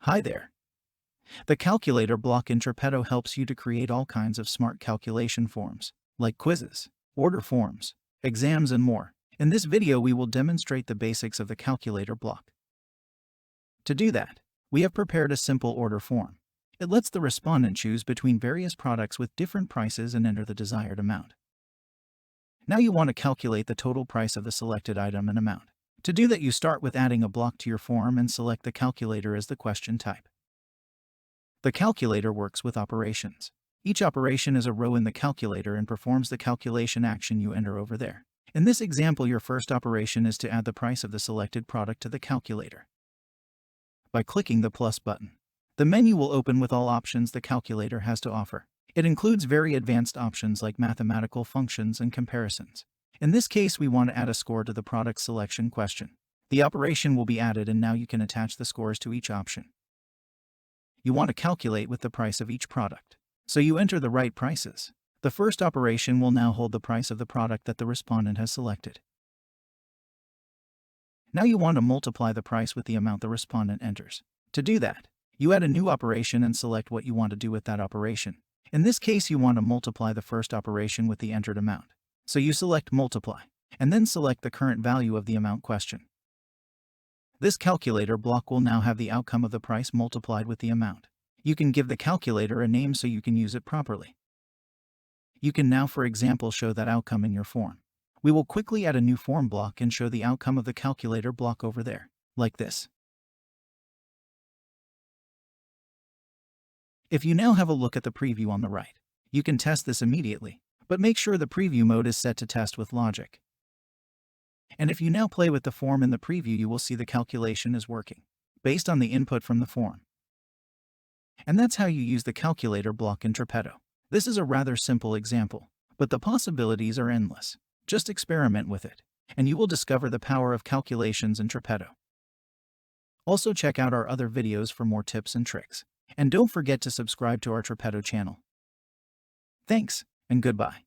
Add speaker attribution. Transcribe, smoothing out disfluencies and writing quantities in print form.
Speaker 1: Hi there. The calculator block in Tripetto helps you to create all kinds of smart calculation forms, like quizzes, order forms, exams, and more. In this video, we will demonstrate the basics of the calculator block. To do that, we have prepared a simple order form. It lets the respondent choose between various products with different prices and enter the desired amount. Now you want to calculate the total price of the selected item and amount. To do that, you start with adding a block to your form and select the calculator as the question type. The calculator works with operations. Each operation is a row in the calculator and performs the calculation action you enter over there. In this example, your first operation is to add the price of the selected product to the calculator. By clicking the plus button, the menu will open with all options the calculator has to offer. It includes very advanced options like mathematical functions and comparisons. In this case, we want to add a score to the product selection question. The operation will be added, and now you can attach the scores to each option. You want to calculate with the price of each product, so you enter the right prices. The first operation will now hold the price of the product that the respondent has selected. Now you want to multiply the price with the amount the respondent enters. To do that, you add a new operation and select what you want to do with that operation. In this case, you want to multiply the first operation with the entered amount. So you select multiply, and then select the current value of the amount question. This calculator block will now have the outcome of the price multiplied with the amount. You can give the calculator a name so you can use it properly. You can now, for example, show that outcome in your form. We will quickly add a new form block and show the outcome of the calculator block over there, like this. If you now have a look at the preview on the right, you can test this immediately, but make sure the preview mode is set to test with logic. And if you now play with the form in the preview, you will see the calculation is working, based on the input from the form. And that's how you use the calculator block in Tripetto. This is a rather simple example, but the possibilities are endless. Just experiment with it, and you will discover the power of calculations in Tripetto. Also, check out our other videos for more tips and tricks. And don't forget to subscribe to our Tripetto channel. Thanks, and goodbye.